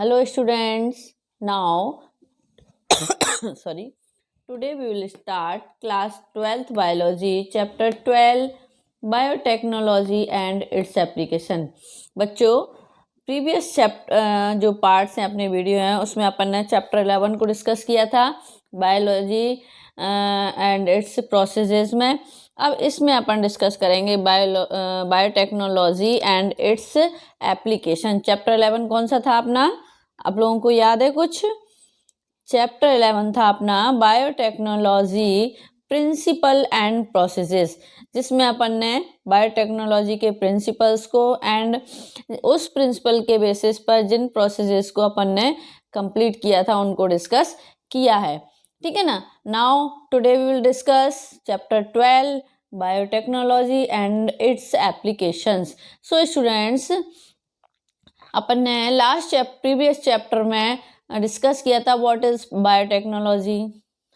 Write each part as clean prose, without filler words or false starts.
Hello students, now sorry, today we will start class 12th biology chapter 12 biotechnology and its application। बच्चों previous chapter जो parts हैं अपने video हैं उसमें अपन ने चैप्टर 11 को डिस्कस किया था बायोलॉजी एंड इट्स प्रोसेसेस में। अब इसमें अपन डिस्कस करेंगे biotechnology and its application. Chapter 11 कौन सा था अपना, आप लोगों को याद है कुछ? चैप्टर 11 था अपना बायोटेक्नोलॉजी प्रिंसिपल एंड प्रोसेसेस, जिसमें अपन ने बायोटेक्नोलॉजी के प्रिंसिपल्स को एंड उस प्रिंसिपल के बेसिस पर जिन प्रोसेसेस को अपन ने कंप्लीट किया था उनको डिस्कस किया है। ठीक है ना। Now today we will discuss chapter 12 biotechnology and its applications. So students, अपन ने प्रीवियस चैप्टर में डिस्कस किया था व्हाट इज बायोटेक्नोलॉजी,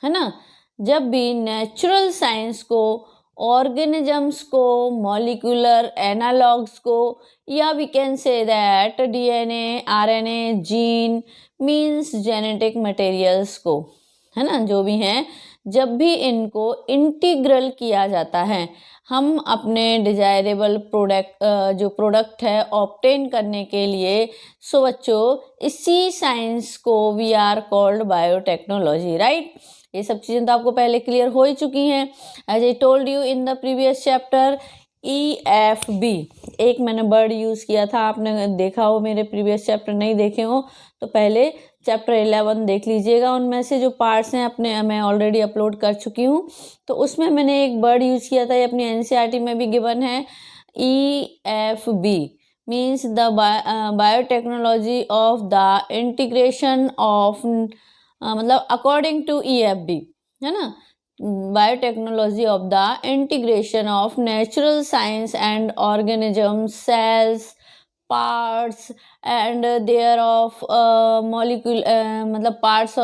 है ना। जब भी नेचुरल साइंस को, ऑर्गेनिजम्स को, मॉलिक्यूलर एनालॉग्स को, या we can say that DNA, RNA, gene means genetic materials को, है ना, जो भी हैं, जब भी इनको इंटीग्रल किया जाता है, हम अपने डिजायरेबल जो प्रोडक्ट है ऑब्टेन करने के लिए, सो बच्चों इसी साइंस को we are called biotechnology, right. ये सब चीज़ें तो आपको पहले क्लियर हो ही चुकी हैं। As I told you in the previous chapter EFB, एक मैंने वर्ड यूज़ किया था, आपने देखा हो, मेरे प्रीवियस चैप्टर नहीं देखे हो तो पहले चैप्टर 11 देख लीजिएगा। उनमें से जो पार्ट्स हैं अपने मैं ऑलरेडी अपलोड कर चुकी हूँ, तो उसमें मैंने एक वर्ड यूज़ किया था, ये अपनी NCERT में भी गिवन है। EFB means the biotechnology of the integration of, मतलब अकॉर्डिंग टू EFB, है ना, biotechnology of the integration of natural science and organism cells, parts and thereof molecule, मतलब parts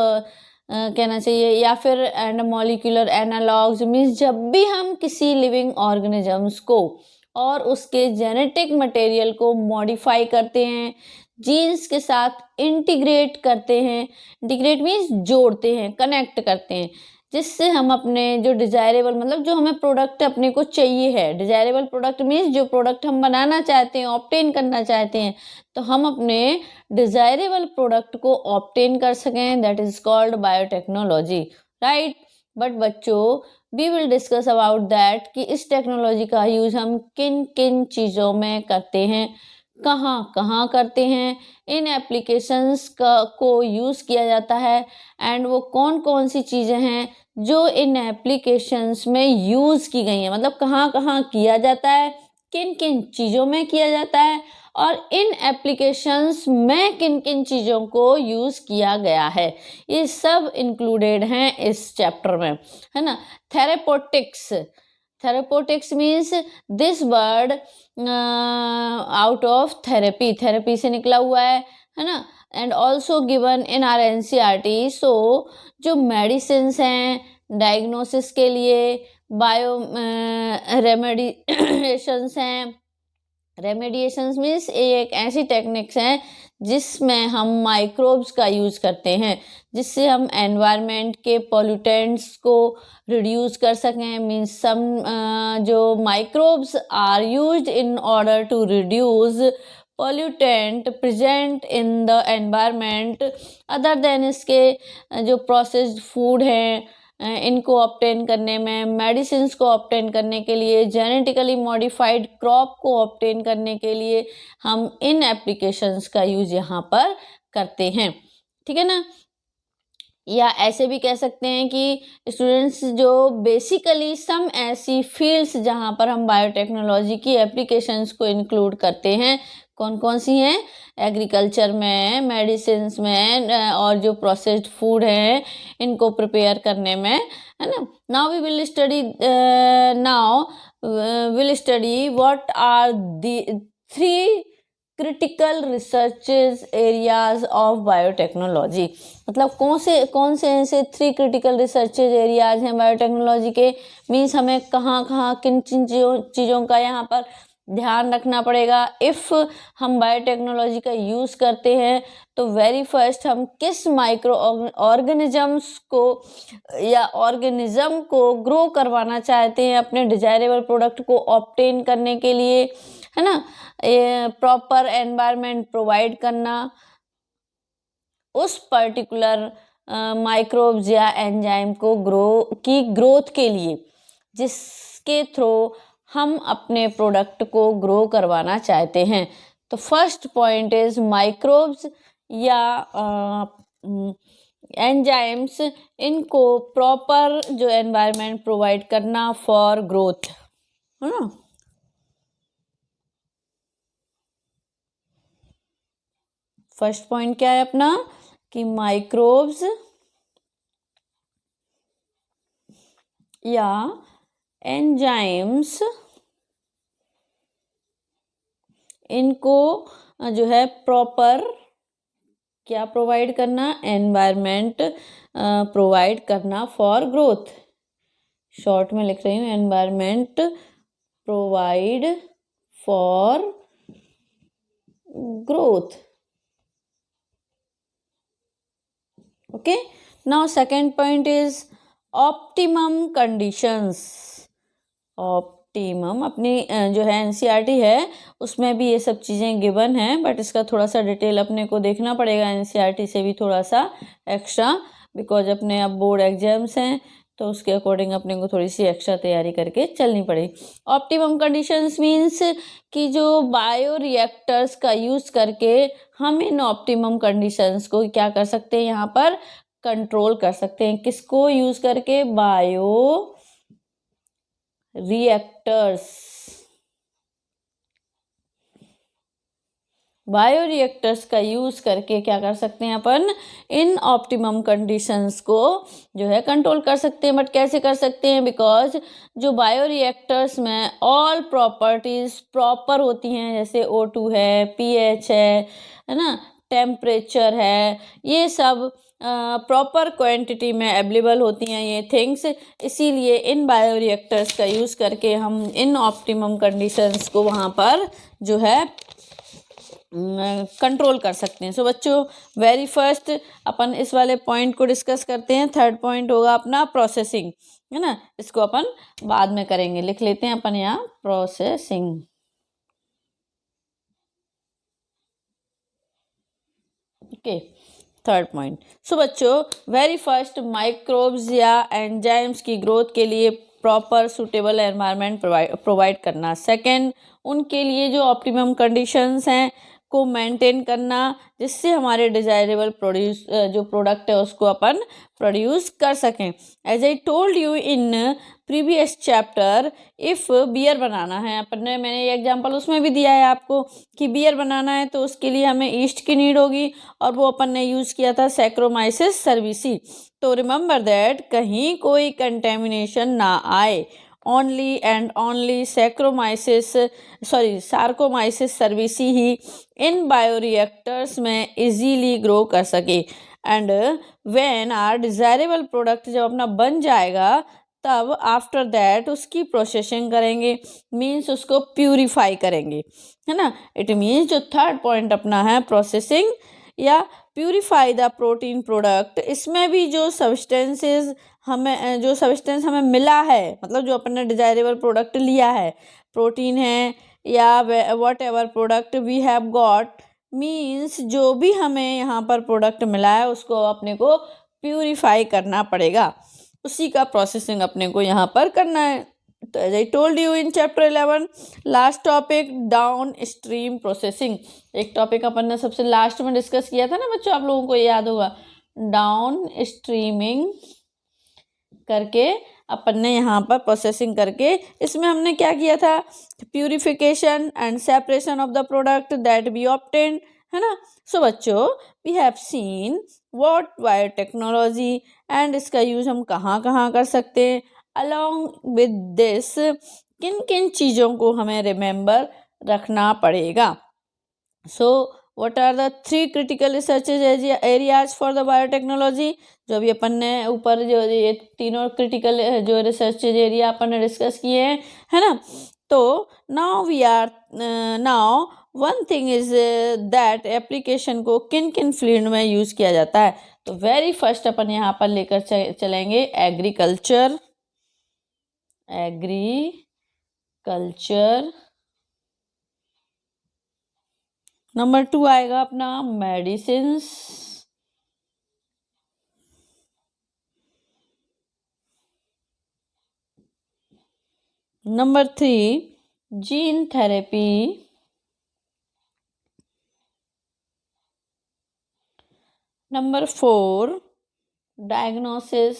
कहना चाहिए, या फिर एंड मॉलिक्यूलर एनालॉग्स मीन्स जब भी हम किसी लिविंग ऑर्गेनिजम्स को और उसके जेनेटिक मटेरियल को मॉडिफाई करते हैं, जीन्स के साथ इंटीग्रेट करते हैं, इंटीग्रेट मीन्स जोड़ते हैं, कनेक्ट करते हैं, जिससे हम अपने जो डिजायरेबल, मतलब जो हमें प्रोडक्ट अपने को चाहिए है, डिजायरेबल प्रोडक्ट मीन्स जो प्रोडक्ट हम बनाना चाहते हैं, ऑब्टेन करना चाहते हैं, तो हम अपने डिजायरेबल प्रोडक्ट को ऑब्टेन कर सकें, that is called biotechnology, right. But बच्चों we will discuss about that कि इस टेक्नोलॉजी का यूज हम किन किन चीज़ों में करते हैं, कहाँ कहाँ करते हैं, इन एप्लीकेशंस को यूज़ किया जाता है, एंड वो कौन कौन सी चीज़ें हैं जो इन एप्लीकेशंस में यूज़ की गई हैं, मतलब कहाँ कहाँ किया जाता है, किन किन चीज़ों में किया जाता है, और इन एप्लीकेशंस में किन किन चीज़ों को यूज़ किया गया है, ये सब इंक्लूडेड हैं इस चैप्टर में, है ना। Therapeutics means this word out of therapy से निकला हुआ है ना, and also given in our NCERT। So जो मेडिसिन्स हैं डायग्नोसिस के लिए, बायो रेमेडिएशंस हैं, रेमेडिएशंस मीन्स एक ऐसी टेक्निक्स हैं जिसमें हम माइक्रोब्स का यूज़ करते हैं, जिससे हम एनवायरनमेंट के पोल्यूटेंट्स को रिड्यूस कर सकें, मीन्स सम जो microbes are used in order to reduce pollutant present in the environment, other than इसके जो प्रोसेस्ड फूड हैं इनको ऑब्टेन करने में, मेडिसिन्स को ऑब्टेन करने के लिए, जेनेटिकली मॉडिफाइड क्रॉप को ऑब्टेन करने के लिए हम इन एप्लीकेशंस का यूज़ यहाँ पर करते हैं, ठीक है ना। या ऐसे भी कह सकते हैं कि स्टूडेंट्स जो बेसिकली सम ऐसी फील्ड्स जहाँ पर हम बायोटेक्नोलॉजी की एप्लीकेशंस को इंक्लूड करते हैं, कौन कौन सी हैं, एग्रीकल्चर में, मेडिसिन्स में, और जो प्रोसेस्ड फूड है इनको प्रिपेयर करने में, है ना। Now we will study what are the 3 critical researches areas of biotechnology, मतलब कौन से ऐसे 3 क्रिटिकल रिसर्चेज एरियाज हैं बायोटेक्नोलॉजी के, मीन्स हमें कहाँ कहाँ किन चीज़ों का यहाँ पर ध्यान रखना पड़ेगा। इफ़ हम बायोटेक्नोलॉजी का यूज़ करते हैं तो वेरी फर्स्ट हम किस माइक्रो ऑर्गेनिजम्स को या ऑर्गेनिज्म को ग्रो करवाना चाहते हैं अपने डिजायरेबल प्रोडक्ट को ऑब्टेन करने के लिए, है ना। प्रॉपर एनवायरनमेंट प्रोवाइड करना उस पर्टिकुलर माइक्रोब्स या एंजाइम को ग्रोथ के लिए, जिसके थ्रू हम अपने प्रोडक्ट को ग्रो करवाना चाहते हैं। तो फर्स्ट पॉइंट इज माइक्रोब्स या एंजाइम्स, इनको प्रॉपर जो एनवायरनमेंट प्रोवाइड करना फॉर ग्रोथ, है ना। फर्स्ट पॉइंट क्या है अपना कि माइक्रोब्स या एंजाइम्स, इनको जो है प्रॉपर क्या प्रोवाइड करना, एनवायरनमेंट प्रोवाइड करना फॉर ग्रोथ। शॉर्ट में लिख रही हूँ, environment provide for growth. Okay, now second point is optimum conditions. Optimum अपनी जो है एनसीईआरटी है उसमें भी ये सब चीज़ें गिवन हैं, बट इसका थोड़ा सा डिटेल अपने को देखना पड़ेगा एनसीईआरटी से भी थोड़ा सा एक्स्ट्रा, बिकॉज अपने अब बोर्ड एग्जाम्स हैं तो उसके अकॉर्डिंग अपने को थोड़ी सी एक्स्ट्रा तैयारी करके चलनी पड़ेगी। ऑप्टिमम कंडीशंस मीन्स कि जो बायो रिएक्टर्स का यूज़ करके हम इन ऑप्टिमम कंडीशंस को क्या कर सकते हैं, यहाँ पर कंट्रोल कर सकते हैं। किसको यूज़ करके, बायो रिएक्टर्स। बायो रिएक्टर्स का यूज करके क्या कर सकते हैं अपन, इन ऑप्टिमम कंडीशंस को जो है कंट्रोल कर सकते हैं। बट कैसे कर सकते हैं, बिकॉज जो बायो रिएक्टर्स में ऑल प्रॉपर्टीज प्रॉपर होती हैं, जैसे O2 है, pH है ना, टेम्परेचर है, ये सब प्रॉपर क्वांटिटी में अवेलेबल होती हैं ये थिंग्स। इसीलिए इन बायो रिएक्टर्स का यूज़ करके हम इन ऑप्टिमम कंडीशंस को वहाँ पर जो है कंट्रोल कर सकते हैं। सो बच्चों, वेरी फर्स्ट अपन इस वाले पॉइंट को डिस्कस करते हैं। थर्ड पॉइंट होगा अपना प्रोसेसिंग, है ना। इसको अपन बाद में करेंगे, लिख लेते हैं अपन यहाँ processing. Okay, third point. So बच्चों, वेरी फर्स्ट माइक्रोब्स या एंजाइम्स की ग्रोथ के लिए प्रॉपर सूटेबल एनवायरनमेंट प्रोवाइड करना। सेकंड, उनके लिए जो ऑप्टिमम कंडीशंस हैं को मेंटेन करना, जिससे हमारे डिजायरेबल जो प्रोडक्ट है उसको अपन प्रोड्यूस कर सकें। As I told you in previous chapter, if beer बनाना है अपन ने, मैंने ये एग्जांपल उसमें भी दिया है आपको कि बियर बनाना है तो उसके लिए हमें ईस्ट की नीड होगी, और वो अपन ने यूज़ किया था सैक्रोमाइसिस सर्विसी। तो रिमेंबर दैट कहीं कोई कंटेमिनेशन ना आए, only and only Saccharomyces cerevisiae ही इन बायोरिएक्टर्स में इजीली ग्रो कर सके। And when our desirable product जब अपना बन जाएगा, तब आफ्टर दैट उसकी प्रोसेसिंग करेंगे, मीन्स उसको प्यूरिफाई करेंगे, है ना। इट मीन्स जो थर्ड पॉइंट अपना है प्रोसेसिंग या प्यूरिफाई द प्रोटीन प्रोडक्ट, इसमें भी जो सब्सटेंस हमें मिला है, मतलब जो अपन ने डिजायरेबल प्रोडक्ट लिया है, प्रोटीन है या whatever product we have got, means जो भी हमें यहाँ पर प्रोडक्ट मिला है उसको अपने को प्यूरिफाई करना पड़ेगा, उसी का प्रोसेसिंग अपने को यहाँ पर करना है। तो as I told you in chapter 11, last topic downstream processing. एक टॉपिक अपन ने सबसे लास्ट में डिस्कस किया था ना बच्चों, आप लोगों को याद होगा, डाउन स्ट्रीमिंग करके अपन ने यहाँ पर प्रोसेसिंग करके, इसमें हमने क्या किया था, purification and separation of the product that be obtained, है ना। सो बच्चों, we have seen what biotechnology and इसका यूज हम कहाँ कहाँ कर सकते हैं। अलॉन्ग विद दिस, किन किन चीज़ों को हमें रिमेंबर रखना पड़ेगा। So what are the 3 critical research areas for the biotechnology, जो भी अपन ने ऊपर जो ये तीनों क्रिटिकल जो रिसर्च एरिया अपन ने डिस्कस किए हैं, है ना। तो now one thing is that application को किन किन फील्ड में यूज किया जाता है। तो वेरी फर्स्ट अपन यहाँ पर लेकर चलेंगे एग्रीकल्चर। नंबर 2 आएगा अपना medicines. Number 3 gene therapy. Number 4 diagnosis.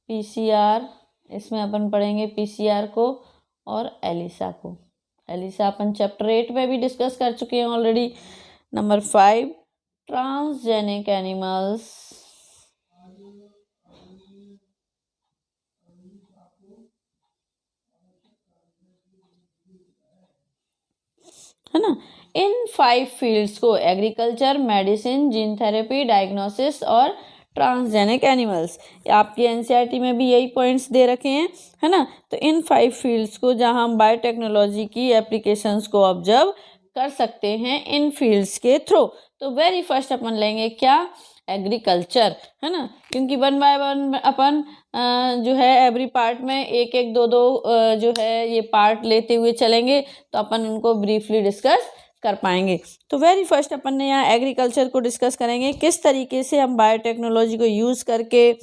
PCR, इसमें अपन पढ़ेंगे पीसीआर को और एलिसा को। एलिसा अपन चैप्टर 8 में भी डिस्कस कर चुके हैं ऑलरेडी। Number 5 transgenic animals. है ना। इन 5 फील्ड्स को agriculture, medicine, gene therapy, diagnosis और ट्रांसजेनिक एनिमल्स, आपके एनसीईआरटी में भी यही पॉइंट्स दे रखे हैं, है ना। तो इन 5 फील्ड्स को जहां हम बायोटेक्नोलॉजी की एप्लीकेशंस को ऑब्जर्व कर सकते हैं इन फील्ड्स के थ्रू। तो वेरी फर्स्ट अपन लेंगे क्या, एग्रीकल्चर, है ना, क्योंकि 1 बाय 1 अपन जो है एवरी पार्ट में एक एक दो दो जो है ये पार्ट लेते हुए चलेंगे तो अपन उनको ब्रीफली डिस्कस कर पाएंगे। तो वेरी फर्स्ट अपन ने यहाँ एग्रीकल्चर को डिस्कस करेंगे, किस तरीके से हम बायोटेक्नोलॉजी को यूज़ करके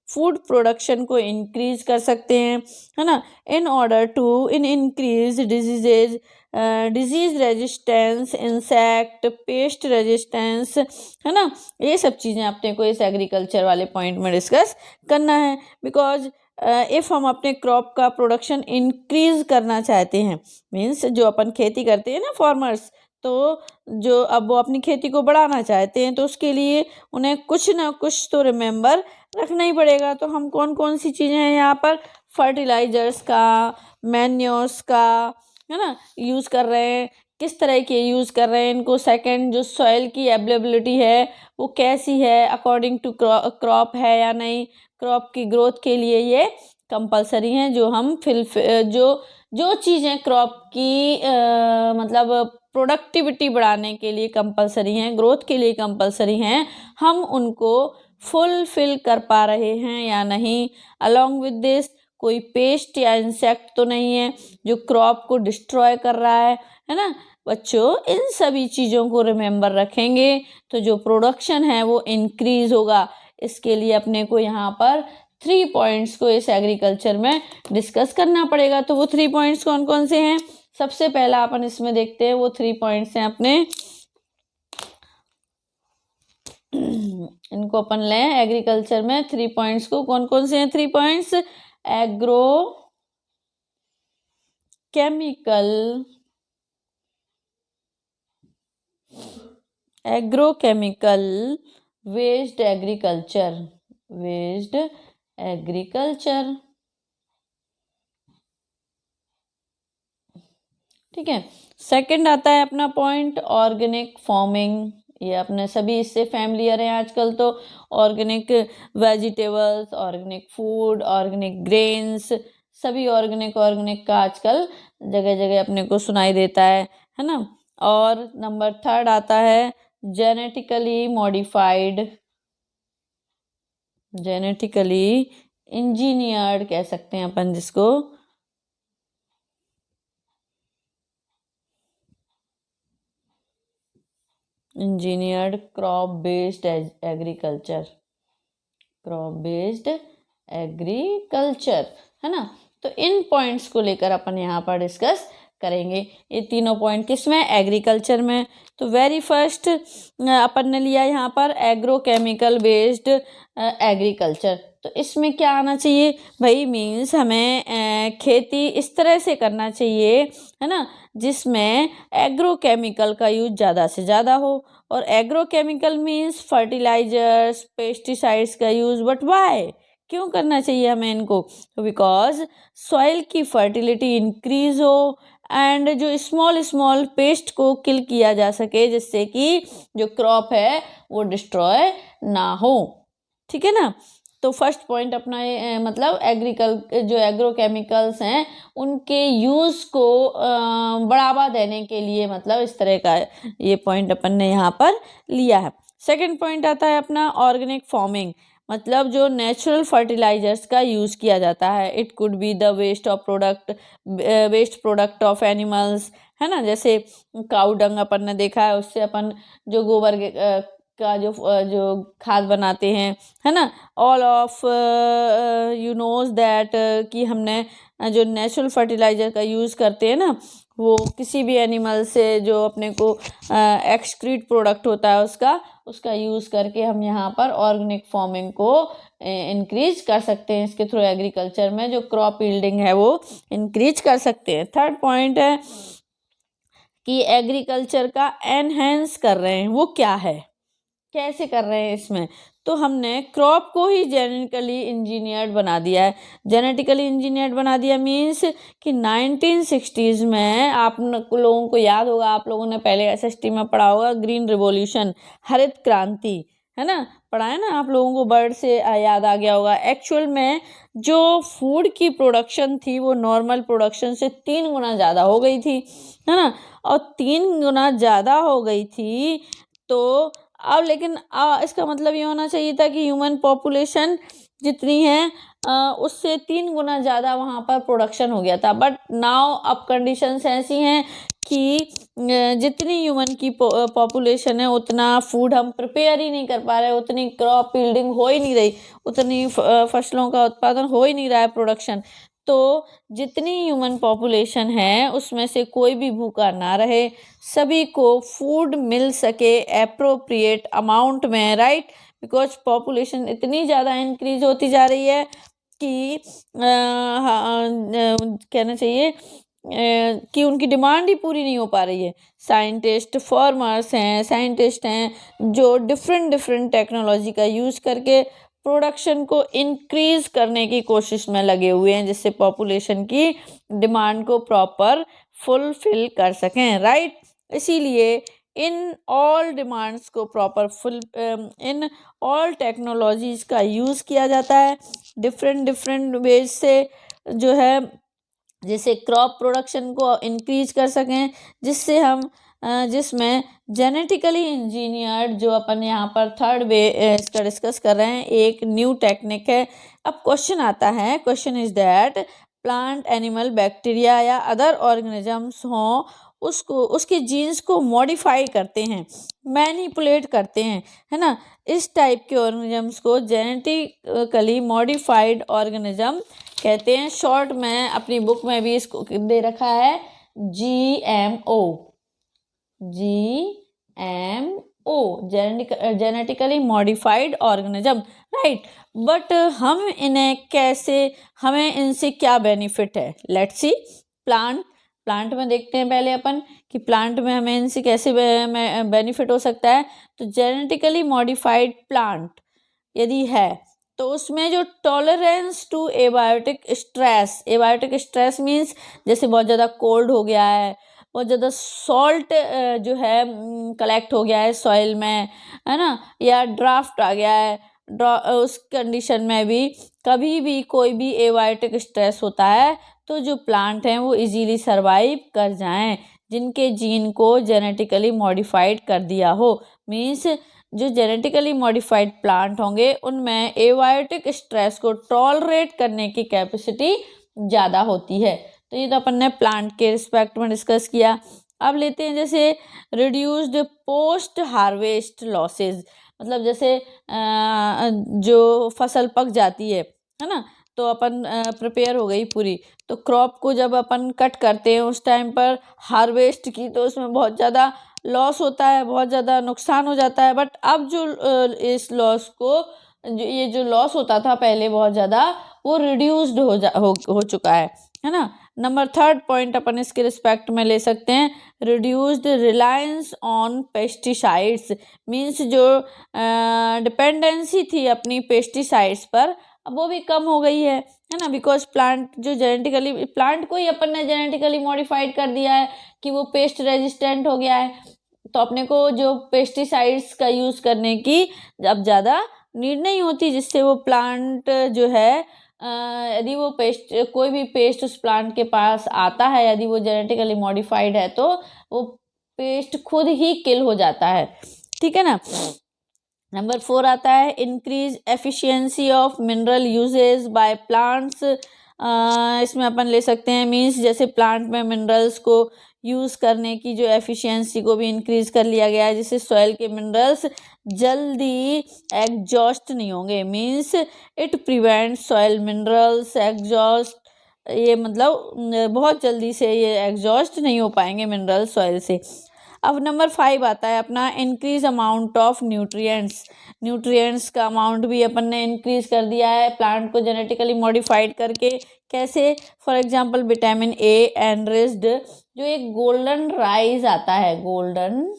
फूड प्रोडक्शन को इंक्रीज कर सकते हैं, है ना, in order to increase disease resistance, insect pest resistance, है ना। ये सब चीज़ें अपने को इस एग्रीकल्चर वाले पॉइंट में डिस्कस करना है। बिकॉज इफ़ हम अपने क्रॉप का प्रोडक्शन इंक्रीज करना चाहते हैं, मीन्स जो अपन खेती करते हैं ना फार्मर्स, तो जो अब वो अपनी खेती को बढ़ाना चाहते हैं तो उसके लिए उन्हें कुछ ना कुछ तो रिमेंबर रखना ही पड़ेगा। तो हम कौन कौन सी चीज़ें हैं यहाँ पर, फर्टिलाइजर्स का, मैन्योर्स का, है ना, यूज़ कर रहे हैं, किस तरह के यूज़ कर रहे हैं इनको। सेकंड, जो सॉइल की अवेलेबिलिटी है वो कैसी है, अकॉर्डिंग टू क्रॉप है या नहीं, क्रॉप की ग्रोथ के लिए ये कंपलसरी हैं। जो हम जो चीज़ें क्रॉप की मतलब प्रोडक्टिविटी बढ़ाने के लिए कंपलसरी हैं, ग्रोथ के लिए कंपलसरी हैं, हम उनको फुलफिल कर पा रहे हैं या नहीं। अलॉन्ग विद दिस कोई पेस्ट या इंसेक्ट तो नहीं है जो क्रॉप को डिस्ट्रॉय कर रहा है ना। बच्चों इन सभी चीज़ों को रिमेंबर रखेंगे तो जो प्रोडक्शन है वो इंक्रीज होगा। इसके लिए अपने को यहाँ पर 3 पॉइंट्स को इस एग्रीकल्चर में डिस्कस करना पड़ेगा। तो वो 3 पॉइंट्स कौन कौन से हैं, सबसे पहला अपन इसमें देखते हैं वो 3 पॉइंट्स हैं अपने, इनको अपन लें एग्रीकल्चर में 3 पॉइंट्स को। कौन कौन से हैं 3 पॉइंट्स, एग्रोकेमिकल, वेस्ड एग्रीकल्चर, ठीक है। सेकंड आता है अपना पॉइंट ऑर्गेनिक फार्मिंग, ये अपने सभी इससे फैमिलियर हैं आजकल। तो organic vegetables, organic food, organic grains, सभी ऑर्गेनिक का आजकल जगह जगह अपने को सुनाई देता है ना। और नंबर 3 आता है जेनेटिकली इंजीनियर्ड कह सकते हैं अपन जिसको, इंजीनियर्ड क्रॉप बेस्ड एग्रीकल्चर, है ना। तो इन पॉइंट्स को लेकर अपन यहाँ पर डिस्कस करेंगे। ये तीनों पॉइंट किसमें, एग्रीकल्चर में। तो वेरी फर्स्ट अपन ने लिया यहाँ पर एग्रोकेमिकल बेस्ड एग्रीकल्चर। तो इसमें क्या आना चाहिए भाई, मीन्स हमें खेती इस तरह से करना चाहिए, है ना, जिसमें एग्रोकेमिकल का यूज ज़्यादा से ज़्यादा हो। और एग्रोकेमिकल मीन्स फर्टिलाइजर्स, पेस्टिसाइड्स का यूज। बट वाई, क्यों करना चाहिए हमें इनको, तो बिकॉज सॉइल की फर्टिलिटी इंक्रीज हो एंड जो स्मॉल पेस्ट को किल किया जा सके, जिससे कि जो क्रॉप है वो डिस्ट्रॉय ना हो, ठीक है ना। तो फर्स्ट पॉइंट अपना मतलब जो एग्रोकेमिकल्स हैं उनके यूज़ को बढ़ावा देने के लिए, मतलब इस तरह का ये पॉइंट अपन ने यहाँ पर लिया है। सेकंड पॉइंट आता है अपना ऑर्गेनिक फार्मिंग, मतलब जो नेचुरल फर्टिलाइजर्स का यूज़ किया जाता है। It could be the waste product of animals, है ना, जैसे काऊ डंग अपन ने देखा है, उससे अपन जो गोबर का जो खाद बनाते हैं, है ना। All of you knows that कि हमने जो नेचुरल फर्टिलाइजर का यूज़ करते हैं ना, वो किसी भी एनिमल से जो अपने को एक्सक्रीट प्रोडक्ट होता है उसका यूज़ करके हम यहाँ पर ऑर्गेनिक फार्मिंग को इंक्रीज कर सकते हैं। इसके थ्रू एग्रीकल्चर में जो क्रॉप यील्डिंग है वो इंक्रीज कर सकते हैं। थर्ड पॉइंट है कि एग्रीकल्चर का एनहेंस कर रहे हैं, वो क्या है, कैसे कर रहे हैं इसमें, तो हमने क्रॉप को ही जेनेटिकली इंजीनियर्ड बना दिया है। जेनेटिकली इंजीनियर्ड बना दिया मीन्स कि 1960s में आप लोगों को याद होगा, आप लोगों ने पहले एसएसटी में पढ़ा होगा, ग्रीन रिवॉल्यूशन, हरित क्रांति, है ना, पढ़ा है ना आप लोगों को, वर्ड से याद आ गया होगा। एक्चुअल में जो फूड की प्रोडक्शन थी वो नॉर्मल प्रोडक्शन से 3 गुना ज़्यादा हो गई थी, है ना, और 3 गुना ज़्यादा हो गई थी। तो अब लेकिन इसका मतलब ये होना चाहिए था कि ह्यूमन पॉपुलेशन जितनी है उससे 3 गुना ज़्यादा वहाँ पर प्रोडक्शन हो गया था। बट नाउ अब कंडीशंस ऐसी हैं कि जितनी ह्यूमन की पॉपुलेशन है उतना फूड हम प्रिपेयर ही नहीं कर पा रहे, उतनी क्रॉप यील्डिंग हो ही नहीं रही, उतनी फसलों का उत्पादन हो ही नहीं रहा है, प्रोडक्शन। तो जितनी ह्यूमन पॉपुलेशन है उसमें से कोई भी भूखा ना रहे, सभी को फूड मिल सके एप्रोप्रिएट अमाउंट में, राइट, बिकॉज पॉपुलेशन इतनी ज़्यादा इंक्रीज होती जा रही है कि कहना चाहिए कि उनकी डिमांड ही पूरी नहीं हो पा रही है। साइंटिस्ट हैं जो डिफरेंट टेक्नोलॉजी का यूज़ करके प्रोडक्शन को इंक्रीज करने की कोशिश में लगे हुए हैं, जिससे पॉपुलेशन की डिमांड को प्रॉपर फुलफिल कर सकें, राइट। इसीलिए इन ऑल डिमांड्स को इन ऑल टेक्नोलॉजीज का यूज़ किया जाता है डिफरेंट वेज से, जो है जिससे क्रॉप प्रोडक्शन को इंक्रीज कर सकें, जिससे हम जिसमें जेनेटिकली इंजीनियर्ड, जो अपन यहाँ पर थर्ड वे इसका डिस्कस कर रहे हैं, एक न्यू टेक्निक है। अब क्वेश्चन आता है, question is that plant, animal, bacteria या अदर ऑर्गेनिजम्स हों, उसके जीन्स को मॉडिफाई करते हैं, मैनिपुलेट करते हैं, है ना। इस टाइप के ऑर्गेनिजम्स को जेनेटिकली मॉडिफाइड ऑर्गेनिज्म कहते हैं। शॉर्ट में अपनी बुक में भी इसको दे रखा है GMO, genetically modified organism, right. But हमें इनसे क्या बेनिफिट है, लेट्स सी। प्लांट में देखते हैं पहले अपन कि प्लांट में हमें इनसे कैसे बेनिफिट हो सकता है। तो जेनेटिकली मॉडिफाइड प्लांट यदि है तो उसमें जो tolerance to abiotic stress means जैसे बहुत ज़्यादा कोल्ड हो गया है, बहुत ज़्यादा सॉल्ट जो है कलेक्ट हो गया है सॉइल में, है ना, या ड्राफ्ट आ गया है, उस कंडीशन में भी कभी भी कोई भी एबायोटिक स्ट्रेस होता है तो जो प्लांट हैं वो इजीली सरवाइव कर जाएं, जिनके जीन को जेनेटिकली मॉडिफाइड कर दिया हो। मीन्स जो जेनेटिकली मॉडिफाइड प्लांट होंगे उनमें एबायोटिक स्ट्रेस को टॉलरेट करने की कैपेसिटी ज़्यादा होती है। तो ये तो अपन ने प्लांट के रिस्पेक्ट में डिस्कस किया। अब लेते हैं जैसे रिड्यूस्ड पोस्ट हार्वेस्ट लॉसेस, मतलब जैसे जो फसल पक जाती है ना, तो अपन प्रिपेयर हो गई पूरी, तो क्रॉप को जब अपन कट करते हैं उस टाइम पर हार्वेस्ट की, तो उसमें बहुत ज़्यादा लॉस होता है, बहुत ज़्यादा नुकसान हो जाता है। बट अब जो इस लॉस को ये जो लॉस होता था पहले बहुत ज़्यादा, वो रिड्यूस्ड हो चुका है ना। नंबर थर्ड पॉइंट अपन इसके रिस्पेक्ट में ले सकते हैं, reduced reliance on pesticides, means जो डिपेंडेंसी थी अपनी पेस्टिसाइड्स पर, अब वो भी कम हो गई है ना, बिकॉज प्लांट को ही अपन ने जेनेटिकली मॉडिफाइड कर दिया है कि वो पेस्ट रेजिस्टेंट हो गया है। तो अपने को जो पेस्टिसाइड्स का यूज़ करने की अब ज़्यादा नीड नहीं होती, जिससे वो प्लांट जो है यदि वो पेस्ट, कोई भी पेस्ट उस प्लांट के पास आता है, यदि वो जेनेटिकली मॉडिफाइड है, तो वो पेस्ट खुद ही किल हो जाता है। ठीक है ना। नंबर 4 आता है increase efficiency of mineral uses by plants. इसमें अपन ले सकते हैं मीन्स जैसे प्लांट में मिनरल्स को यूज़ करने की जो एफिशिएंसी को भी इंक्रीज कर लिया गया है, जिससे सॉइल के मिनरल्स जल्दी एग्जॉस्ट नहीं होंगे। Means it prevent soil minerals exhaust, ये मतलब बहुत जल्दी से ये एग्जॉस्ट नहीं हो पाएंगे मिनरल सॉइल से। अब नंबर 5 आता है अपना increase amount of nutrients. Nutrients का अमाउंट भी अपन ने इंक्रीज कर दिया है प्लांट को जेनेटिकली मॉडिफाइड करके। कैसे? For example vitamin A enriched, जो एक गोल्डन राइस आता है, गोल्डन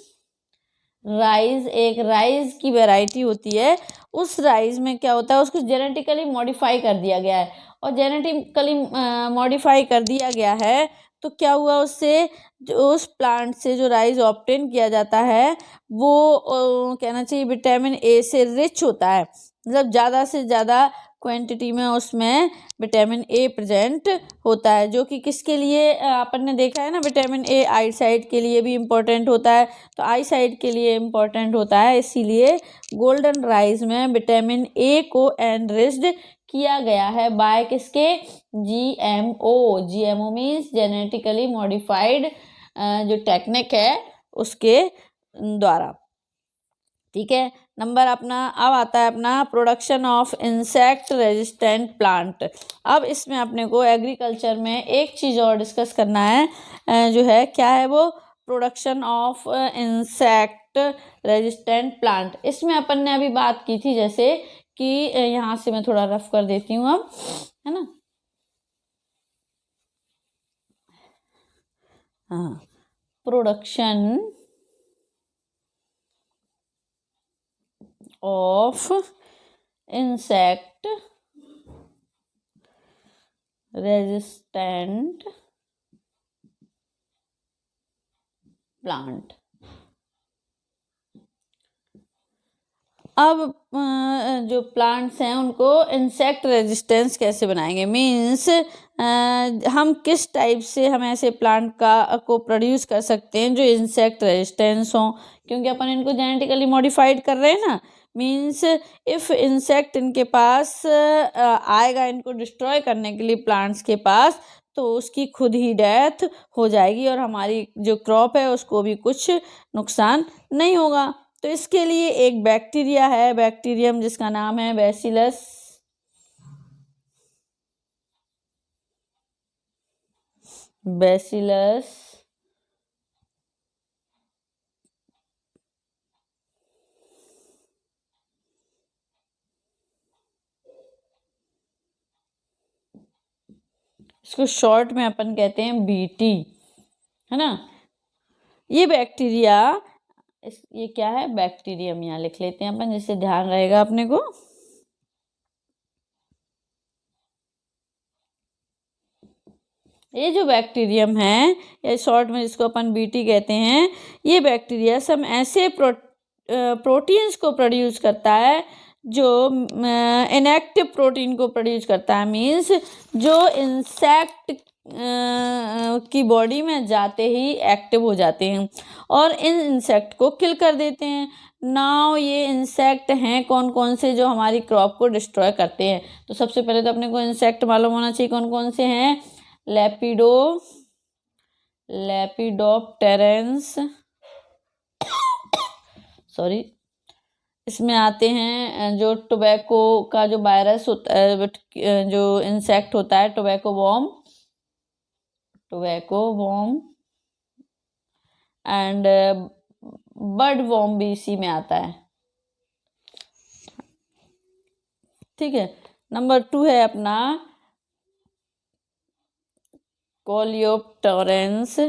राइस एक राइस की वैरायटी होती है, उस राइस में क्या होता है, उसको जेनेटिकली मॉडिफाई कर दिया गया है, और जेनेटिकली मॉडिफाई कर दिया गया है तो क्या हुआ, उससे जो उस प्लांट से जो राइस ऑब्टेन किया जाता है वो कहना चाहिए विटामिन ए से रिच होता है, मतलब ज़्यादा से ज़्यादा क्वांटिटी में उसमें विटामिन ए प्रेजेंट होता है, जो कि किसके लिए अपन ने देखा है ना, विटामिन ए आई साइट के लिए भी इम्पोर्टेंट होता है, तो आई साइट के लिए इम्पोर्टेंट होता है, इसीलिए गोल्डन राइस में विटामिन ए को एनरिच्ड किया गया है बाय किसके, GMO. GMO means genetically modified जो टेक्निक है उसके द्वारा। ठीक है। नंबर अपना अब आता है अपना production of insect resistant plant. अब इसमें अपने को एग्रीकल्चर में एक चीज़ और डिस्कस करना है, जो है क्या है वो, production of insect resistant plant. इसमें अपन ने अभी बात की थी, जैसे कि यहाँ से मैं थोड़ा रफ कर देती हूँ अब, है ना। हाँ, production of insect resistant plant। अब जो प्लांट्स हैं उनको इंसेक्ट रेजिस्टेंस कैसे बनाएंगे, मीन्स हम किस टाइप से हम ऐसे प्लांट को प्रोड्यूस कर सकते हैं जो इंसेक्ट रेजिस्टेंस हों, क्योंकि अपन इनको जेनेटिकली मॉडिफाइड कर रहे हैं ना। मीन्स इफ़ इंसेक्ट इनके पास आएगा इनको डिस्ट्रॉय करने के लिए प्लांट्स के पास, तो उसकी खुद ही डेथ हो जाएगी और हमारी जो क्रॉप है उसको भी कुछ नुकसान नहीं होगा। तो इसके लिए एक बैक्टीरिया है, बैक्टीरियम, जिसका नाम है बैसिलस बैसिलस इसको शॉर्ट में अपन कहते हैं बीटी, है ना। ये बैक्टीरिया ये क्या है, बैक्टीरियम यहाँ लिख लेते हैं अपन, जिससे ध्यान रहेगा अपने को। ये जो बैक्टीरियम है, या शॉर्ट में जिसको अपन बीटी कहते हैं, ये बैक्टीरिया सब ऐसे प्रोटीन्स को प्रोड्यूस करता है जो इनएक्टिव प्रोटीन को प्रोड्यूस करता है, मीन्स जो इंसेक्ट की बॉडी में जाते ही एक्टिव हो जाते हैं और इन इंसेक्ट को किल कर देते हैं। नाउ ये इंसेक्ट हैं कौन कौन से जो हमारी क्रॉप को डिस्ट्रॉय करते हैं, तो सबसे पहले तो अपने को इंसेक्ट मालूम होना चाहिए कौन कौन से हैं। लेपिडोप्टेरेंस, सॉरी, इसमें आते हैं जो टोबैको का जो वायरस होता है, जो इंसेक्ट होता है tobacco worm and bird worm भी इसी में आता है। ठीक है। नंबर 2 है अपना कोलियोप्टेरेंस।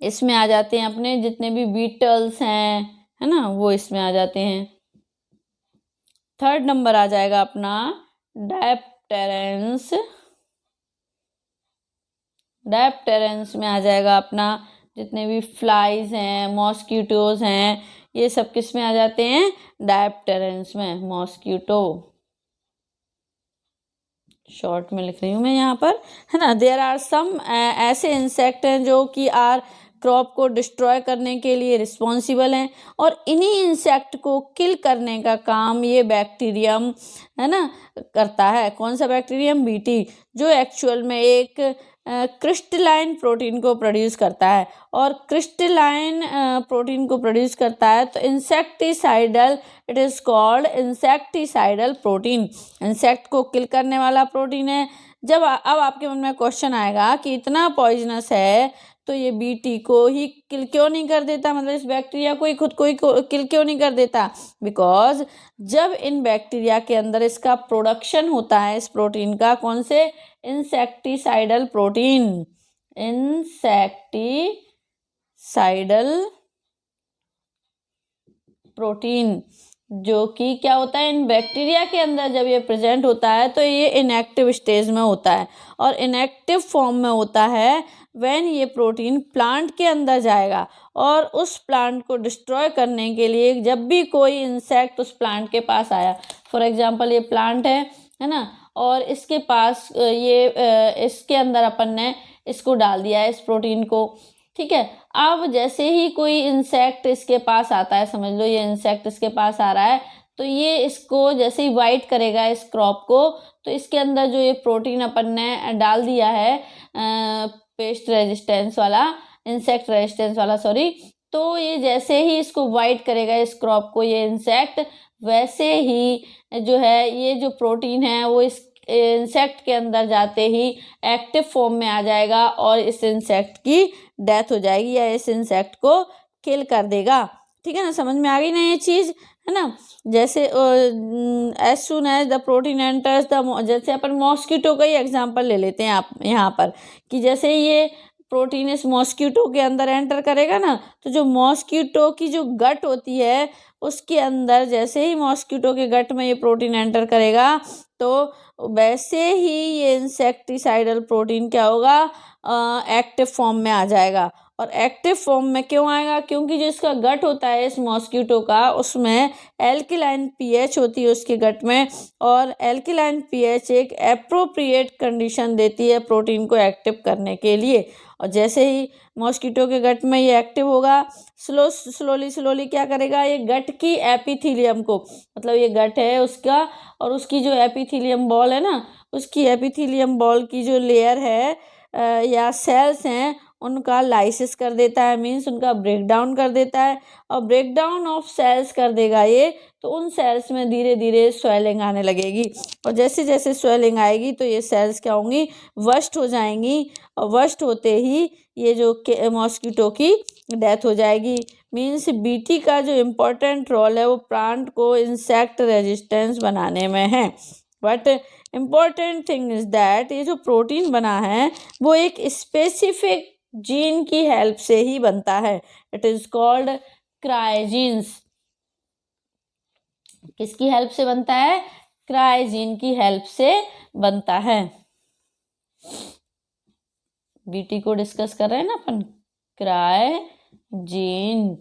इसमें आ जाते हैं अपने जितने भी बीटल्स हैं, है ना, वो इसमें आ जाते हैं। थर्ड नंबर आ जाएगा अपना डायप्टेरेंस में आ जाएगा अपना जितने भी फ्लाइज हैं, मॉस्किटोज हैं, ये सब किस में आ जाते हैं? डायप्टेरेंस में। मॉस्किटो शॉर्ट में लिख रही हूँ मैं यहाँ पर, है ना। देयर आर सम ऐसे इंसेक्ट हैं जो कि आर क्रॉप को डिस्ट्रॉय करने के लिए रिस्पॉन्सिबल हैं, और इन्हीं इंसेक्ट को किल करने का काम ये बैक्टीरियम, है ना, करता है। कौन सा बैक्टीरियम? बीटी, जो एक्चुअल में एक क्रिस्टलाइन प्रोटीन को प्रोड्यूस करता है। और क्रिस्टलाइन प्रोटीन को प्रोड्यूस करता है तो insecticidal, it is called insecticidal protein. Insect को किल करने वाला प्रोटीन है। जब अब आपके मन में क्वेश्चन आएगा कि इतना पॉइजनस है तो ये बीटी को ही किल क्यों नहीं कर देता, मतलब इस बैक्टीरिया को ही खुद को ही किल क्यों नहीं कर देता? बिकॉज जब इन बैक्टीरिया के अंदर इसका प्रोडक्शन होता है इस प्रोटीन का, कौन से? Insecticidal protein. इंसेक्टिसाइडल प्रोटीन जो कि क्या होता है इन बैक्टीरिया के अंदर, जब ये प्रेजेंट होता है तो ये इनएक्टिव स्टेज में होता है, और इनएक्टिव फॉर्म में होता है व्हेन ये प्रोटीन प्लांट के अंदर जाएगा, और उस प्लांट को डिस्ट्रॉय करने के लिए जब भी कोई इंसेक्ट उस प्लांट के पास आया, फॉर एग्जांपल ये प्लांट है ना, और इसके पास इसके अंदर अपन ने इसको डाल दिया है, इस प्रोटीन को, ठीक है। अब जैसे ही कोई इंसेक्ट इसके पास आता है, समझ लो ये इंसेक्ट इसके पास आ रहा है, तो ये इसको जैसे ही वाइट करेगा इस क्रॉप को, तो इसके अंदर जो ये प्रोटीन अपन ने डाल दिया है पेस्ट रेजिस्टेंस वाला, इंसेक्ट रेजिस्टेंस वाला, सॉरी, तो ये जैसे ही इसको वाइट करेगा इस क्रॉप को ये इंसेक्ट, वैसे ही जो है ये जो प्रोटीन है वो इस इंसेक्ट के अंदर जाते ही एक्टिव फॉर्म में आ जाएगा, और इस इंसेक्ट की डेथ हो जाएगी या इस इंसेक्ट को किल कर देगा। ठीक है ना, समझ में आ गई ना ये चीज़, है ना। जैसे as soon as the protein enters the, जैसे अपन मॉस्किटो का ही एग्जांपल ले लेते हैं आप यहाँ पर, कि जैसे ये प्रोटीन इस मॉस्किटो के अंदर एंटर करेगा ना, तो जो मॉस्किटो की जो गट होती है उसके अंदर जैसे ही मॉस्किटो के गट में ये प्रोटीन एंटर करेगा, तो वैसे ही ये इंसेक्टिसाइडल प्रोटीन क्या होगा? एक्टिव फॉर्म में आ जाएगा। और एक्टिव फॉर्म में क्यों आएगा? क्योंकि जो इसका गट होता है इस मॉस्किटो का, उसमें एल्किलाइन पीएच होती है उसके गट में, और एल्किलाइन पीएच एक एप्रोप्रिएट कंडीशन देती है प्रोटीन को एक्टिव करने के लिए। और जैसे ही मॉस्किटो के गट में ये एक्टिव होगा, स्लोली क्या करेगा? ये गट की एपिथीलियम को, मतलब ये गट है उसका, और उसकी जो एपिथीलियम बॉल है ना, उसकी एपिथीलियम बॉल की जो लेयर है या सेल्स हैं, उनका लाइसिस कर देता है, मीन्स उनका ब्रेक डाउन कर देता है। और ब्रेक डाउन ऑफ सेल्स कर देगा ये, तो उन सेल्स में धीरे धीरे स्वेलिंग आने लगेगी, और जैसे जैसे स्वेलिंग आएगी तो ये सेल्स क्या होंगी? वस्ट हो जाएंगी, और वस्ट होते ही ये जो मॉस्किटो की डेथ हो जाएगी। मीन्स बीटी का जो इम्पोर्टेंट रोल है वो प्लांट को इंसेक्ट रेजिस्टेंस बनाने में है। But important thing is that ये जो प्रोटीन बना है वो एक स्पेसिफिक जीन की हेल्प से ही बनता है। It is called cry genes. किसकी हेल्प से बनता है? क्राइजीन की हेल्प से बनता है। बीटी को डिस्कस कर रहे हैं ना अपन, क्राइजीन,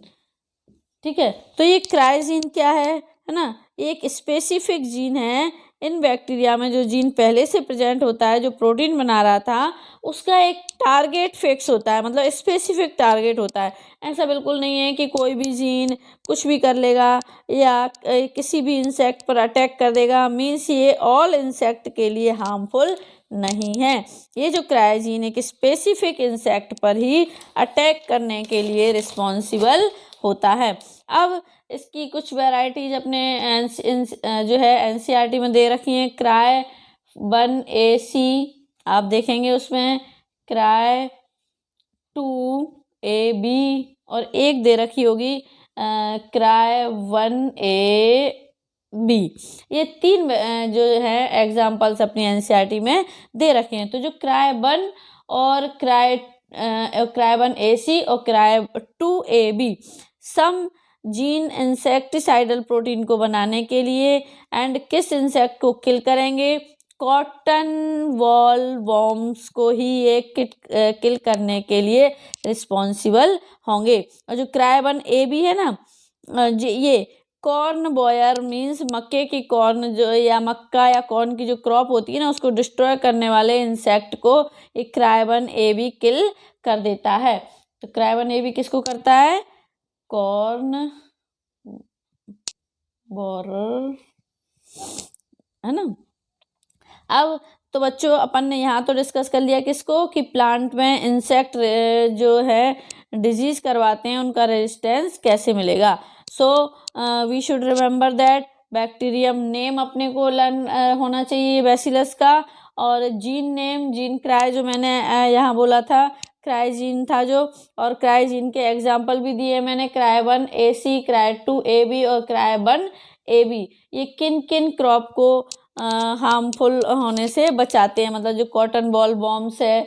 ठीक है। तो ये क्राइजीन क्या है ना, एक स्पेसिफिक जीन है इन बैक्टीरिया में। जो जीन पहले से प्रेजेंट होता है, जो प्रोटीन बना रहा था, उसका एक टारगेट फिक्स होता है, मतलब स्पेसिफिक टारगेट होता है। ऐसा बिल्कुल नहीं है कि कोई भी जीन कुछ भी कर लेगा या किसी भी इंसेक्ट पर अटैक कर देगा, मीन्स ये ऑल इंसेक्ट के लिए हार्मफुल नहीं है। ये जो क्राइजीन एक स्पेसिफिक इंसेक्ट पर ही अटैक करने के लिए रिस्पॉन्सिबल होता है। अब इसकी कुछ वैरायटीज अपने जो है एनसीईआरटी में दे रखी हैं। Cry1AC आप देखेंगे उसमें, Cry2AB, और एक दे रखी होगी Cry1AB। ये तीन जो है एग्जाम्पल्स अपनी एनसीईआरटी में दे रखे हैं। तो जो Cry1 और Cry1AC और Cry2AB सम जीन इंसेक्टिसाइडल प्रोटीन को बनाने के लिए, एंड किस इंसेक्ट को किल करेंगे? कॉटन वॉल वॉर्म्स को ही ये किल करने के लिए रिस्पॉन्सिबल होंगे। और जो क्राइबन ए बी है ना, ये कॉर्न बॉयर मीन्स मक्के की कॉर्न जो या मक्का या कॉर्न की जो क्रॉप होती है ना, उसको डिस्ट्रॉय करने वाले इंसेक्ट को एक क्राइबन ए बी किल कर देता है। तो क्राइबन ए बी किसको करता है? कॉर्न बोरर, है ना। अब तो बच्चों अपन ने यहाँ तो डिस्कस कर लिया किसको, कि प्लांट में इंसेक्ट जो है डिजीज करवाते हैं उनका रेजिस्टेंस कैसे मिलेगा। So we should remember that bacterium name अपने को लर्न होना चाहिए बैसिलस का, और जीन नेम, जीन क्राई जो मैंने यहाँ बोला था, क्राइजीन था जो, और क्राइजीन के एग्जाम्पल भी दिए मैंने, क्राइबन ए सी, क्राइ2 ए बी और क्राइबन ए बी। ये किन किन क्रॉप को हार्मफुल होने से बचाते हैं, मतलब जो कॉटन बॉल बॉम्ब्स है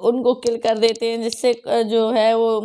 उनको किल कर देते हैं, जिससे जो है वो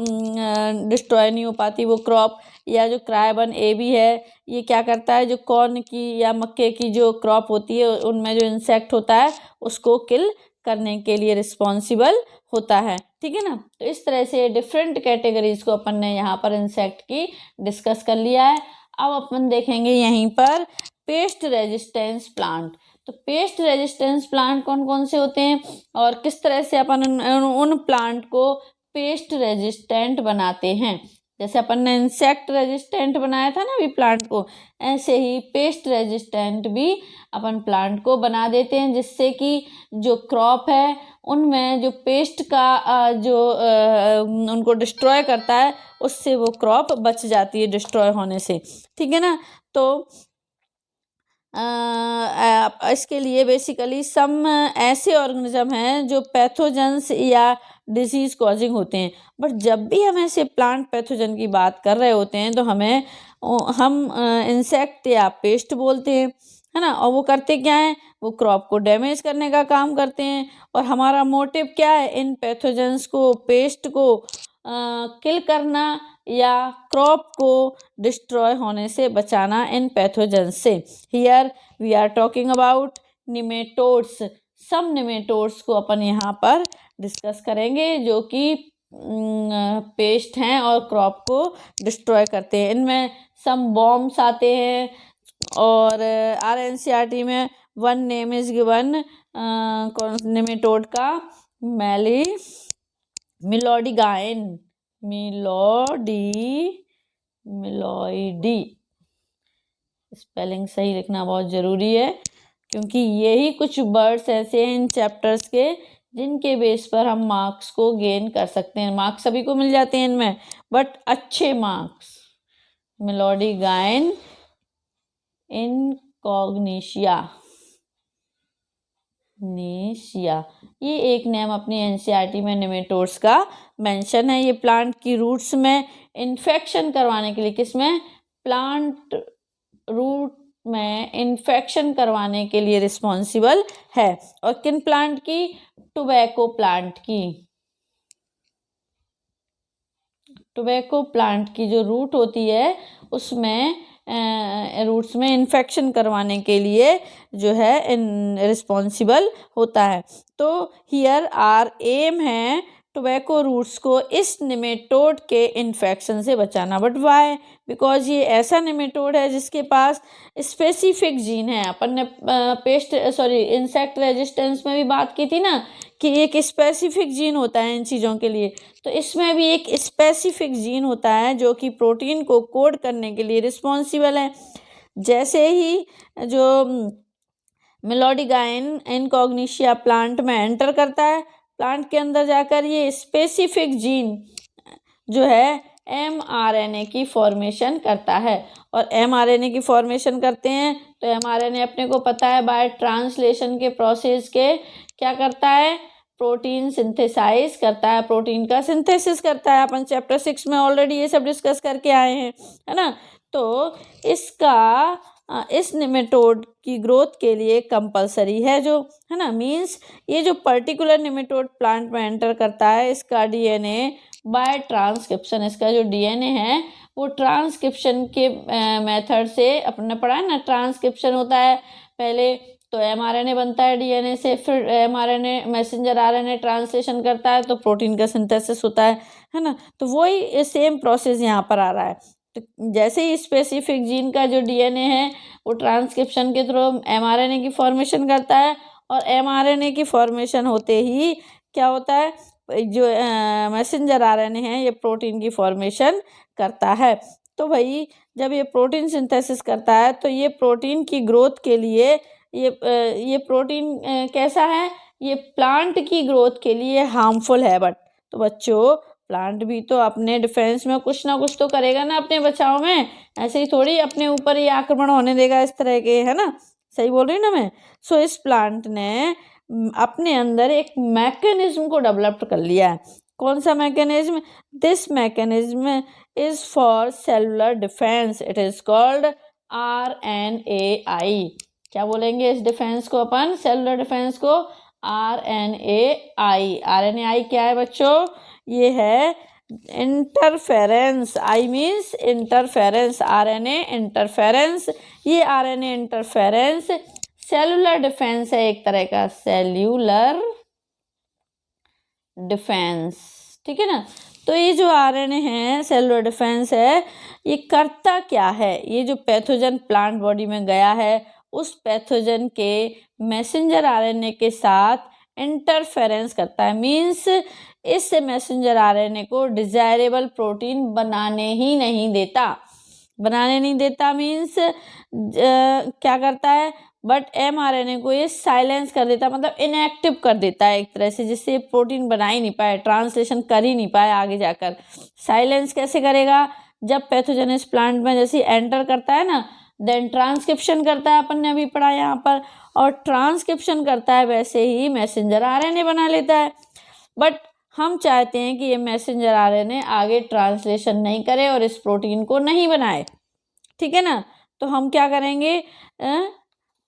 डिस्ट्रॉय नहीं हो पाती वो क्रॉप। या जो क्राइबन ए बी है, ये क्या करता है, जो कॉर्न की या मक्के की जो क्रॉप होती है उनमें जो इंसेक्ट होता है उसको किल करने के लिए रिस्पॉन्सिबल होता है। ठीक है ना। तो इस तरह से डिफरेंट कैटेगरीज को अपन ने यहाँ पर इंसेक्ट की डिस्कस कर लिया है। अब अपन देखेंगे यहीं पर पेस्ट रेजिस्टेंस प्लांट। तो पेस्ट रेजिस्टेंस प्लांट कौन कौन से होते हैं और किस तरह से अपन उन प्लांट को पेस्ट रेजिस्टेंट बनाते हैं। जैसे अपन ने इंसेक्ट रेजिस्टेंट बनाया था ना अभी प्लांट को, ऐसे ही पेस्ट रेजिस्टेंट भी अपन प्लांट को बना देते हैं, जिससे कि जो क्रॉप है उनमें जो पेस्ट का जो उनको डिस्ट्रॉय करता है उससे वो क्रॉप बच जाती है डिस्ट्रॉय होने से। ठीक है ना। तो इसके लिए बेसिकली सम ऐसे ऑर्गेनिज्म हैं जो पैथोजेंस या डिजीज कॉजिंग होते हैं। बट जब भी हम ऐसे प्लांट पैथोजन की बात कर रहे होते हैं तो हम इंसेक्ट या पेस्ट बोलते हैं, है ना। और वो करते क्या हैं, वो क्रॉप को डैमेज करने का काम करते हैं। और हमारा मोटिव क्या है, इन पैथोजेंस को, पेस्ट को किल करना या क्रॉप को डिस्ट्रॉय होने से बचाना इन पैथोजेंस से। Here we are talking about nematodes. Some nematodes को अपन यहाँ पर डिस्कस करेंगे जो कि पेस्ट हैं और क्रॉप को डिस्ट्रॉय करते हैं। इनमें सम बॉम्ब्स आते हैं और RNCERT में वन नेम इज गिवन कौन निमेटोड का, मिलोडिगाइन, मिलोइडी। स्पेलिंग सही लिखना बहुत ज़रूरी है, क्योंकि यही कुछ वर्ड्स ऐसे हैं इन चैप्टर्स के जिनके बेस पर हम मार्क्स को गेन कर सकते हैं। मार्क्स सभी को मिल जाते हैं इनमें, बट अच्छे मार्क्स। मिलोडिगाइन इनकॉग्निशिया, ये एक नेम अपनी NCERT में निमेटोड्स का मेंशन है। ये प्लांट की रूट्स में इन्फेक्शन करवाने के लिए, किसमें, प्लांट रूट में इन्फेक्शन करवाने के लिए रिस्पॉन्सिबल है। और किन प्लांट की, टोबैको प्लांट की। टोबैको प्लांट की जो रूट होती है उसमें रूट्स में इन्फेक्शन करवाने के लिए जो है रिस्पॉन्सिबल होता है। तो हियर आर एम है टोबैको रूट्स को इस निमेटोड के इन्फेक्शन से बचाना। बट वाई, बिकॉज ये ऐसा निमेटोड है जिसके पास स्पेसिफिक जीन है। अपन ने इंसेक्ट रेजिस्टेंस में भी बात की थी ना कि एक स्पेसिफिक जीन होता है इन चीज़ों के लिए। तो इसमें भी एक स्पेसिफिक जीन होता है जो कि प्रोटीन को कोड करने के लिए रिस्पॉन्सिबल है। जैसे ही जो मिलोडिगाइन इनकॉग्निशिया प्लांट में एंटर करता है, प्लांट के अंदर जाकर ये स्पेसिफिक जीन जो है mRNA की फॉर्मेशन करता है। और mRNA की फॉर्मेशन करते हैं तो mRNA अपने को पता है बाय ट्रांसलेशन के प्रोसेस के क्या करता है, प्रोटीन सिंथेसाइज करता है, प्रोटीन का सिंथेसिस करता है। अपन चैप्टर 6 में ऑलरेडी ये सब डिस्कस करके आए हैं, है ना। तो इस निमेटोड की ग्रोथ के लिए कंपलसरी है जो, है ना, मींस ये जो पर्टिकुलर निमेटोड प्लांट में एंटर करता है इसका DNA बाय ट्रांसक्रिप्शन, इसका जो DNA है वो ट्रांसक्रिप्शन के मेथड से, अपने पढ़ा है ना, ट्रांसक्रिप्शन होता है पहले तो mRNA बनता है डीएनए से, फिर mRNA मैसेंजर आरएनए ट्रांसलेशन करता है तो प्रोटीन का सिंथेसिस होता है ना। तो वही सेम प्रोसेस यहाँ पर आ रहा है। तो जैसे ही स्पेसिफिक जीन का जो डीएनए है वो ट्रांसक्रिप्शन के थ्रू mRNA की फॉर्मेशन करता है, और mRNA की फॉर्मेशन होते ही क्या होता है, जो मैसेंजर आरएनए है ये प्रोटीन की फॉर्मेशन करता है। तो भाई जब ये प्रोटीन सिंथेसिस करता है तो ये प्रोटीन की ग्रोथ के लिए ये प्रोटीन कैसा है, ये प्लांट की ग्रोथ के लिए हार्मफुल है। बट तो बच्चों प्लांट भी तो अपने डिफेंस में कुछ ना कुछ तो करेगा ना, अपने बचाव में। ऐसे ही थोड़ी अपने ऊपर ही आक्रमण होने देगा इस तरह के, है ना। सही बोल रही ना मैं। सो इस प्लांट ने अपने अंदर एक मैकेनिज्म को डेवलप कर लिया है। कौन सा mechanism? This mechanism is for cellular defence, it is called RNAi। क्या बोलेंगे इस डिफेंस को अपन, सेलुलर डिफेंस को? RNAi। RNAi क्या है बच्चों? ये है interference. I means interference, RNA interference. ये RNA इंटरफेरेंस सेलुलर डिफेंस है, एक तरह का सेल्यूलर डिफेंस, ठीक है ना। तो ये जो RNA है सेलुलर डिफेंस है, ये करता क्या है? ये जो पैथोजन प्लांट बॉडी में गया है उस पैथोजन के मैसेंजर RNA के साथ इंटरफेरेंस करता है। मीन्स इस मैसेंजर RNA को डिजायरेबल प्रोटीन बनाने ही नहीं देता। बनाने नहीं देता मीन्स क्या करता है, बट mRNA को ये साइलेंस कर देता है, मतलब इनएक्टिव कर देता है एक तरह से, जिससे प्रोटीन बना ही नहीं पाए, ट्रांसलेशन कर ही नहीं पाए आगे जाकर। साइलेंस कैसे करेगा? जब पैथोजन इस प्लांट में जैसे एंटर करता है ना, देन ट्रांसक्रिप्शन करता है, अपन ने अभी पढ़ा यहाँ पर, और ट्रांसक्रिप्शन करता है वैसे ही मैसेंजर RNA बना लेता है। बट हम चाहते हैं कि ये मैसेंजर RNA आगे ट्रांसलेशन नहीं करे और इस प्रोटीन को नहीं बनाए, ठीक है ना। तो हम क्या करेंगे,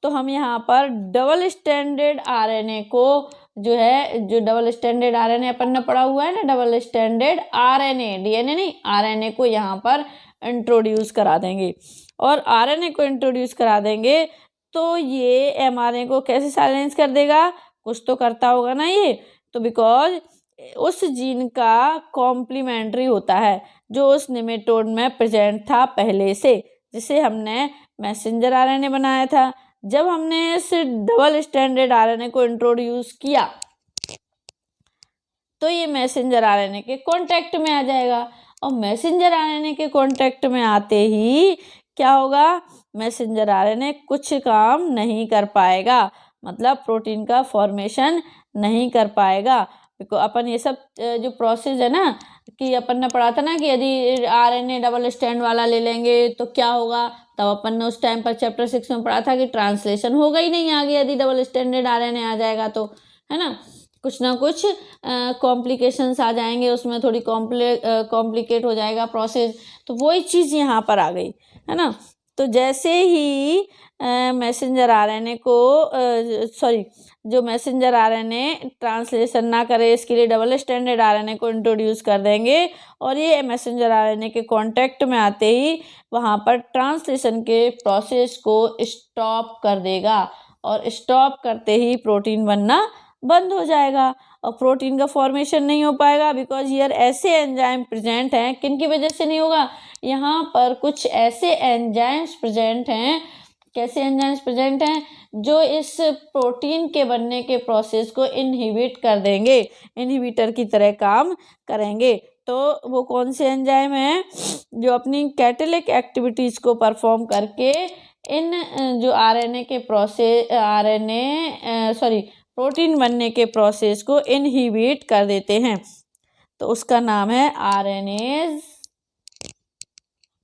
तो हम यहाँ पर डबल स्टैंडर्ड RNA को जो है, जो डबल स्टैंडर्ड RNA अपन ने पढ़ा हुआ है ना, डबल स्टैंडर्ड RNA, DNA नहीं, RNA को यहाँ पर इंट्रोड्यूस करा देंगे। और RNA को इंट्रोड्यूस करा देंगे तो ये mRNA को कैसे साइलेंस कर देगा? कुछ तो करता होगा ना ये। तो बिकॉज उस जीन का कॉम्प्लीमेंट्री होता है जो उस निमेटोड में प्रेजेंट था पहले से, जिसे हमने मैसेंजर RNA बनाया था। जब हमने इस डबल स्टैंडर्ड RNA को इंट्रोड्यूस किया तो ये मैसेंजर RNA के कांटेक्ट में आ जाएगा, और मैसेंजर RNA के कांटेक्ट में आते ही क्या होगा, मैसेंजर RNA कुछ काम नहीं कर पाएगा, मतलब प्रोटीन का फॉर्मेशन नहीं कर पाएगा। देखो अपन ये सब जो प्रोसेस है ना, कि अपन ने पढ़ा था ना कि यदि RNA डबल स्टैंड वाला ले लेंगे तो क्या होगा, तब अपन ने उस टाइम पर चैप्टर 6 में पढ़ा था कि ट्रांसलेशन होगा ही नहीं आगे यदि डबल स्टैंडर्ड RNA आ जाएगा तो, है ना। कुछ ना कुछ कॉम्प्लिकेशंस आ जाएंगे उसमें, थोड़ी कॉम्प्लिकेट हो जाएगा प्रोसेस। तो वही चीज़ यहाँ पर आ गई, है ना। तो जैसे ही मैसेंजर RNA को जो मैसेंजर RNA ट्रांसलेशन ना करे, इसके लिए डबल स्टैंडर्ड RNA को इंट्रोड्यूस कर देंगे, और ये मैसेंजर RNA के कांटेक्ट में आते ही वहाँ पर ट्रांसलेशन के प्रोसेस को स्टॉप कर देगा, और स्टॉप करते ही प्रोटीन बनना बंद हो जाएगा और प्रोटीन का फॉर्मेशन नहीं हो पाएगा। बिकॉज हियर ऐसे एंजाइम प्रेजेंट हैं, किन की वजह से नहीं होगा, यहाँ पर कुछ ऐसे एंजाइम्स प्रेजेंट हैं। कैसे एंजाइम्स प्रेजेंट हैं? जो इस प्रोटीन के बनने के प्रोसेस को इनहिबिट कर देंगे, इनहिबिटर की तरह काम करेंगे। तो वो कौन से एंजाइम हैं? जो अपनी कैटालिटिक एक्टिविटीज़ को परफॉर्म करके इन जो प्रोटीन बनने के प्रोसेस को इनहिबिट कर देते हैं। तो उसका नाम है RNase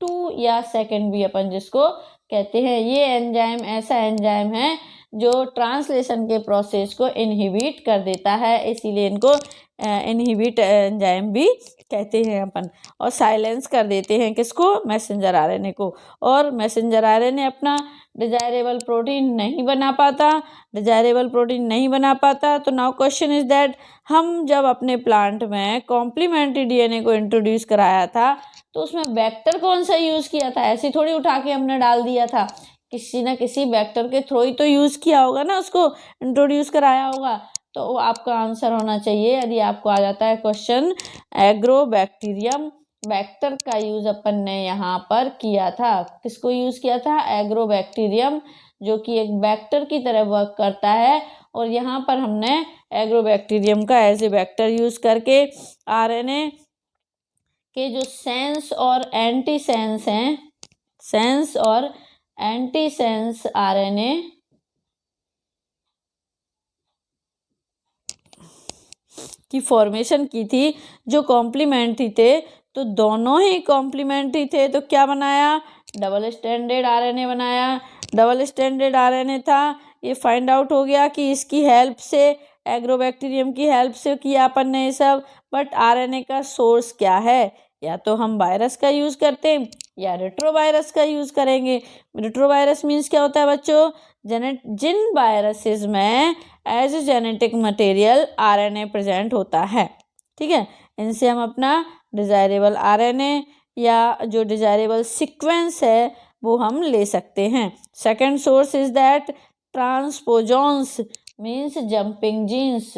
2 या सेकेंड भी अपन जिसको कहते हैं। ये एंजाइम ऐसा एंजाइम है जो ट्रांसलेशन के प्रोसेस को इनहिबिट कर देता है, इसीलिए इनको इनहिबिट एंजाइम भी कहते हैं अपन। और साइलेंस कर देते हैं किसको? मैसेंजर RNA को। और मैसेंजर RNA अपना डिजायरेबल प्रोटीन नहीं बना पाता। तो नाउ क्वेश्चन इज दैट, हम जब अपने प्लांट में कॉम्प्लीमेंट्री DNA को इंट्रोड्यूस कराया था तो उसमें वेक्टर कौन सा यूज़ किया था? ऐसे थोड़ी उठा के हमने डाल दिया था। किसी ना किसी वेक्टर के थ्रू ही तो यूज़ किया होगा ना, उसको इंट्रोड्यूस कराया होगा। तो वो आपका आंसर होना चाहिए। यदि आपको आ जाता है क्वेश्चन एग्रोबैक्टीरियम, वेक्टर का यूज अपन ने यहाँ पर किया था। किसको यूज किया था? एग्रोबैक्टीरियम, जो कि एक वेक्टर की तरह वर्क करता है। और यहाँ पर हमने एग्रोबैक्टीरियम का एज ए वेक्टर यूज करके आरएनए के जो सेंस और एंटी सेंस हैं, सेंस और एंटी सेंस आरएनए की फॉर्मेशन की थी, जो कॉम्प्लीमेंट्री थे। तो दोनों ही कॉम्प्लीमेंट्री थे, तो क्या बनाया? डबल स्टैंडर्ड आरएनए बनाया। डबल स्टैंडर्ड आरएनए था, ये फाइंड आउट हो गया कि इसकी हेल्प से, एग्रोबैक्टीरियम की हेल्प से किया अपन ने ये सब। बट आरएनए का सोर्स क्या है? या तो हम वायरस का यूज करते हैं या रेट्रोवायरस का यूज करेंगे। रेट्रोवायरस मीन्स क्या होता है बच्चों? जिन वायरसेस में as a genetic material RNA present होता है, ठीक है, इनसे हम अपना डिजायरेबल आरएनए या जो डिजायरेबल सीक्वेंस है वो हम ले सकते हैं। Second source is that transposons means jumping genes.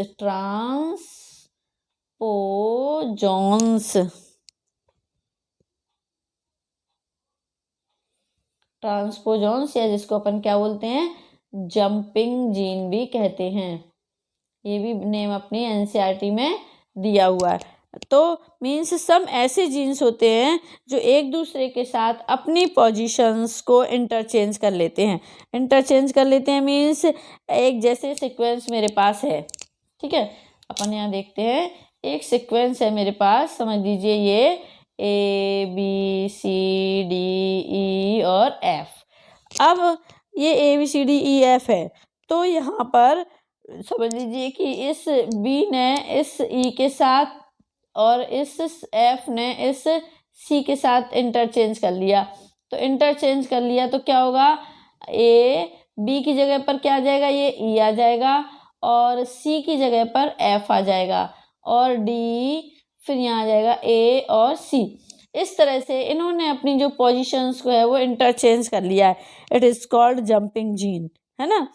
Transposons या जिसको अपन क्या बोलते हैं? जंपिंग जीन भी कहते हैं। ये भी नेम अपनी एनसीईआरटी में दिया हुआ है। तो मीन्स सम ऐसे जीन्स होते हैं जो एक दूसरे के साथ अपनी पोजीशंस को इंटरचेंज कर लेते हैं। इंटरचेंज कर लेते हैं मीन्स एक जैसे सीक्वेंस मेरे पास है, ठीक है, अपन यहाँ देखते हैं, एक सीक्वेंस है मेरे पास, समझ लीजिए ये ABCDE और F। अब ये ABCDEF है, तो यहाँ पर समझ लीजिए कि इस B ने इस E के साथ और इस F ने इस C के साथ इंटरचेंज कर लिया। तो इंटरचेंज कर लिया तो क्या होगा? B की जगह पर क्या आ जाएगा? ये E आ जाएगा और C की जगह पर F आ जाएगा और D, फिर यहाँ आ जाएगा A और C। इस तरह से इन्होंने अपनी जो पोजीशंस को है वो इंटरचेंज कर लिया है। It is called jumping gene, है ना।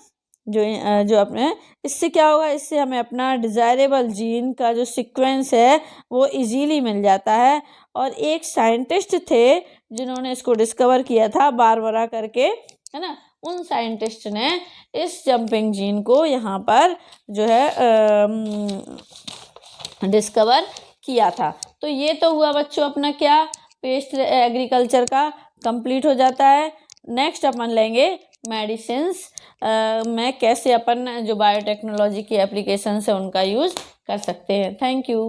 जो अपने इससे क्या होगा? इससे हमें अपना डिजायरेबल जीन का जो सीक्वेंस है वो इजीली मिल जाता है। और एक साइंटिस्ट थे जिन्होंने इसको डिस्कवर किया था, बारबरा करके, है ना। उन साइंटिस्ट ने इस जंपिंग जीन को यहाँ पर जो है डिस्कवर किया था। तो ये तो हुआ बच्चों अपना क्या, पेस्ट एग्रीकल्चर का कंप्लीट हो जाता है। नेक्स्ट अपन लेंगे मेडिसिन्स में कैसे अपन जो बायोटेक्नोलॉजी की एप्लीकेशंस है उनका यूज़ कर सकते हैं। Thank you.